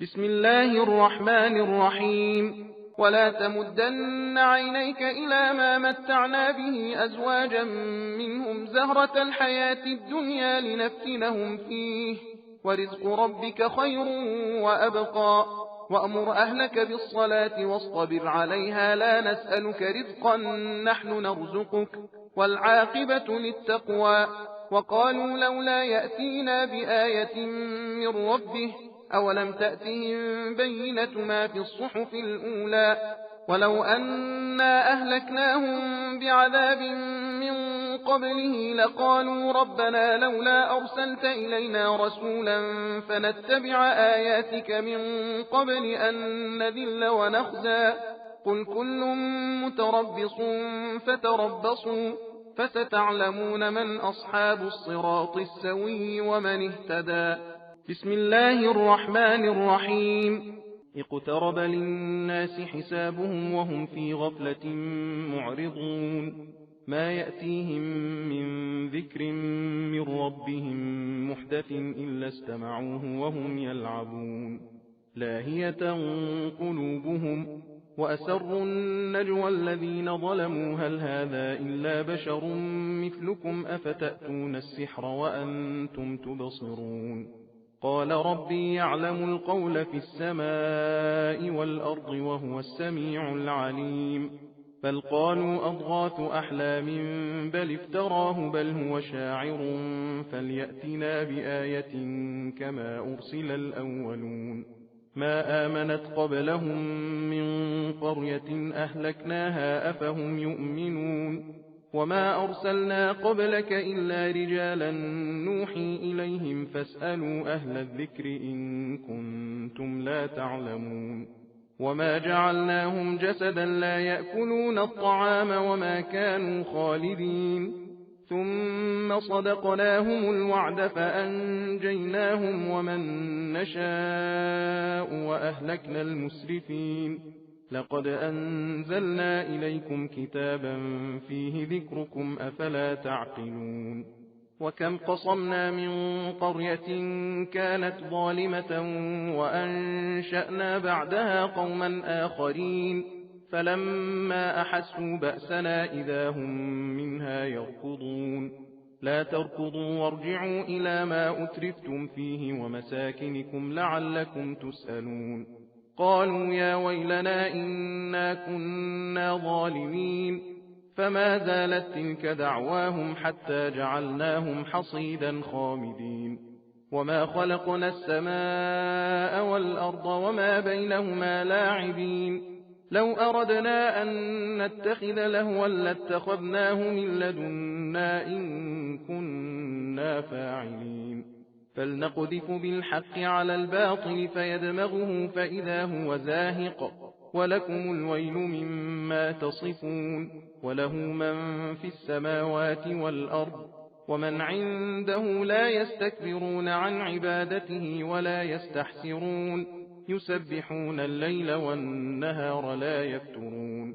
بسم الله الرحمن الرحيم. ولا تمدن عينيك إلى ما متعنا به أزواجا منهم زهرة الحياة الدنيا لنفتنهم فيه ورزق ربك خير وأبقى. وأمر أهلك بالصلاة واصطبر عليها لا نسألك رزقا نحن نرزقك والعاقبة للتقوى. وقالوا لولا يأتينا بآية من ربه أولم تأتهم بينة ما في الصحف الأولى ولو أنا أهلكناهم بعذاب من قبله لقالوا ربنا لولا أرسلت إلينا رسولا فنتبع آياتك من قبل أن نذل ونخزى قل كل متربص فتربصوا فستعلمون من أصحاب الصراط السوي ومن اهتدى. بسم الله الرحمن الرحيم. اقترب للناس حسابهم وهم في غفلة معرضون ما يأتيهم من ذكر من ربهم محدث إلا استمعوه وهم يلعبون لاهية قلوبهم وأسروا النجوى الذين ظلموا هل هذا إلا بشر مثلكم أفتأتون السحر وأنتم تبصرون قال ربي يعلم القول في السماء والأرض وهو السميع العليم بل قالوا أضغاث أحلام بل افتراه بل هو شاعر فليأتنا بآية كما أرسل الأولون ما آمنت قبلهم من قرية أهلكناها أفهم يؤمنون وما أرسلنا قبلك إلا رجالا نوحي إليهم فاسألوا أهل الذكر إن كنتم لا تعلمون وما جعلناهم جسدا لا يأكلون الطعام وما كانوا خالدين ثم صدقناهم الوعد فأنجيناهم ومن نشاء وأهلكنا المسرفين لقد أنزلنا إليكم كتابا فيه ذكركم أفلا تعقلون وكم قصمنا من قرية كانت ظالمة وأنشأنا بعدها قوما آخرين فلما أحسوا بأسنا إذا هم منها يركضون لا تركضوا وارجعوا إلى ما أترفتم فيه ومساكنكم لعلكم تسألون قالوا يا ويلنا إنا كنا ظالمين فما زالت تلك دعواهم حتى جعلناهم حصيدا خامدين وما خلقنا السماء والأرض وما بينهما لاعبين لو أردنا أن نتخذ لهوا لاتخذناه من لدنا إن كنا فاعلين فلنقذف بالحق على الباطل فيدمغه فإذا هو زاهق ولكم الويل مما تصفون وله من في السماوات والأرض ومن عنده لا يستكبرون عن عبادته ولا يستحسرون يسبحون الليل والنهار لا يفترون।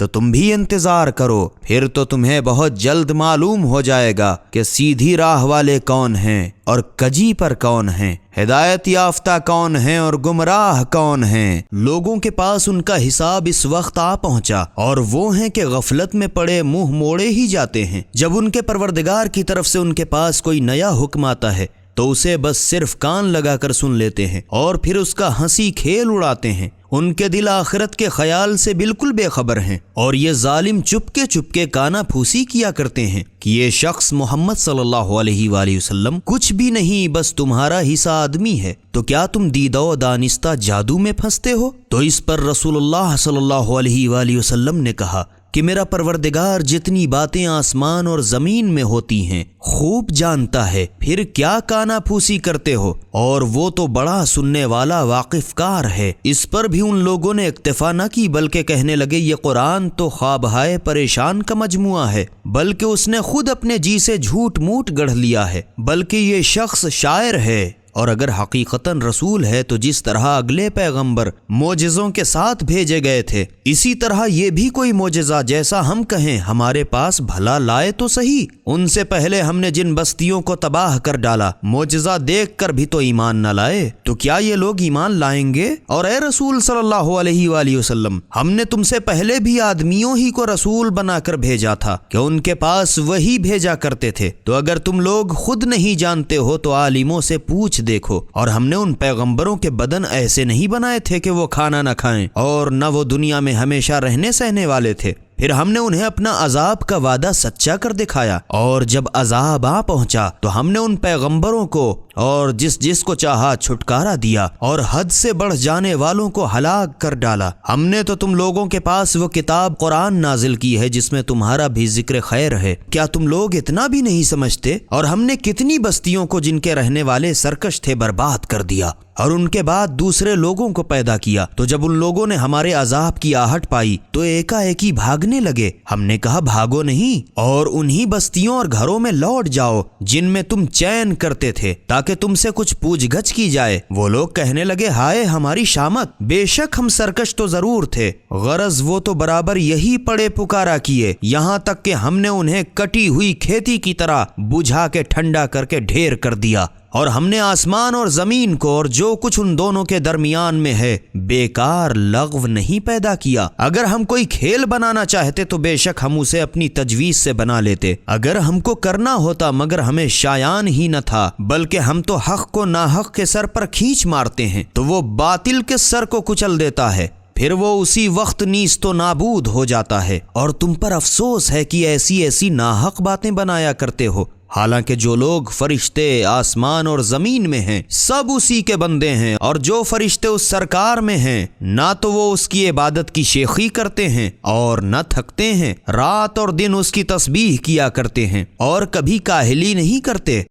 تو تم بھی انتظار کرو، پھر تو تمہیں بہت جلد معلوم ہو جائے گا کہ سیدھی راہ والے کون ہیں اور کجی پر کون ہیں، ہدایت یافتہ کون ہیں اور گمراہ کون ہیں۔ لوگوں کے پاس ان کا حساب اس وقت آ پہنچا اور وہ ہیں کہ غفلت میں پڑے منہ موڑے ہی جاتے ہیں۔ جب ان کے پروردگار کی طرف سے ان کے پاس کوئی نیا حکم آتا ہے تو اسے بس صرف کان لگا کر سن لیتے ہیں اور پھر اس کا ہنسی کھیل اڑاتے ہیں۔ ان کے دل آخرت کے خیال سے بالکل بے خبر ہیں، اور یہ ظالم چپ کے کانا پھوسی کیا کرتے ہیں کہ یہ شخص محمد صلی اللہ علیہ وآلہ وسلم کچھ بھی نہیں، بس تمہارا ہی سا آدمی ہے، تو کیا تم دیدہ و دانستہ جادو میں پھنستے ہو؟ تو اس پر رسول اللہ صلی اللہ علیہ وآلہ وسلم نے کہا کہ میرا پروردگار جتنی باتیں آسمان اور زمین میں ہوتی ہیں خوب جانتا ہے، پھر کیا کانا پھوسی کرتے ہو، اور وہ تو بڑا سننے والا واقف کار ہے۔ اس پر بھی ان لوگوں نے اکتفا نہ کی، بلکہ کہنے لگے یہ قرآن تو خوابہائے پریشان کا مجموعہ ہے، بلکہ اس نے خود اپنے جی سے جھوٹ موٹ گڑھ لیا ہے، بلکہ یہ شخص شاعر ہے۔ اور اگر حقیقتاً رسول ہے تو جس طرح اگلے پیغمبر معجزوں کے ساتھ بھیجے گئے تھے، اسی طرح یہ بھی کوئی معجزہ جیسا ہم کہیں ہمارے پاس بھلا لائے تو صحیح۔ ان سے پہلے ہم نے جن بستیوں کو تباہ کر ڈالا معجزہ دیکھ کر بھی تو ایمان نہ لائے، تو کیا یہ لوگ ایمان لائیں گے؟ اور اے رسول صلی اللہ علیہ وآلہ وسلم، ہم نے تم سے پہلے بھی آدمیوں ہی کو رسول بنا کر بھیجا تھا کہ ان کے پاس وہی بھیجا کرتے تھے، تو اگر تم لوگ خود نہیں جانتے ہو تو عالموں سے پوچھ دیکھو۔ اور ہم نے ان پیغمبروں کے بدن ایسے نہیں بنائے تھے کہ وہ کھانا نہ کھائیں، اور نہ وہ دنیا میں ہمیشہ رہنے سہنے والے تھے۔ پھر ہم نے انہیں اپنا عذاب کا وعدہ سچا کر دکھایا، اور جب عذاب آ پہنچا تو ہم نے ان پیغمبروں کو اور جس کو چاہا چھٹکارا دیا، اور حد سے بڑھ جانے والوں کو ہلاک کر ڈالا۔ ہم نے تو تم لوگوں کے پاس وہ کتاب قرآن نازل کی ہے جس میں تمہارا بھی ذکر خیر ہے، کیا تم لوگ اتنا بھی نہیں سمجھتے؟ اور ہم نے کتنی بستیوں کو جن کے رہنے والے سرکش تھے برباد کر دیا، اور ان کے بعد دوسرے لوگوں کو پیدا کیا، تو جب ان لوگوں نے ہمارے عذاب کی آہٹ پائی تو ایکا ایکی بھاگنے لگے۔ ہم نے کہا بھاگو نہیں، اور انہی بستیوں اور گھروں میں لوٹ جاؤ جن میں تم چین کرتے تھے، تاکہ تم سے کچھ پوچھ گچھ کی جائے۔ وہ لوگ کہنے لگے ہائے ہماری شامت، بے شک ہم سرکش تو ضرور تھے، غرض وہ تو برابر یہی پڑے پکارا کیے، یہاں تک کہ ہم نے انہیں کٹی ہوئی کھیتی کی طرح بجھا کے ٹھنڈا کر کے ڈھیر کر دیا، اور ہم نے آسمان اور زمین کو اور جو کچھ ان دونوں کے درمیان میں ہے بیکار لغو نہیں پیدا کیا۔ اگر ہم کوئی کھیل بنانا چاہتے تو بے شک ہم اسے اپنی تجویز سے بنا لیتے، اگر ہم کو کرنا ہوتا، مگر ہمیں شایان ہی نہ تھا، بلکہ ہم تو حق کو ناحق کے سر پر کھینچ مارتے ہیں تو وہ باطل کے سر کو کچل دیتا ہے، پھر وہ اسی وقت نیست و نابود ہو جاتا ہے۔ اور تم پر افسوس ہے کہ ایسی ناحق باتیں بنایا کرتے ہو، حالانکہ جو لوگ فرشتے آسمان اور زمین میں ہیں سب اسی کے بندے ہیں، اور جو فرشتے اس سرکار میں ہیں نہ تو وہ اس کی عبادت کی شیخی کرتے ہیں اور نہ تھکتے ہیں، رات اور دن اس کی تسبیح کیا کرتے ہیں اور کبھی کاہلی نہیں کرتے۔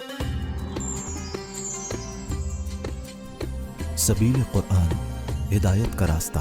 سبیل قرآن، ہدایت کا راستہ۔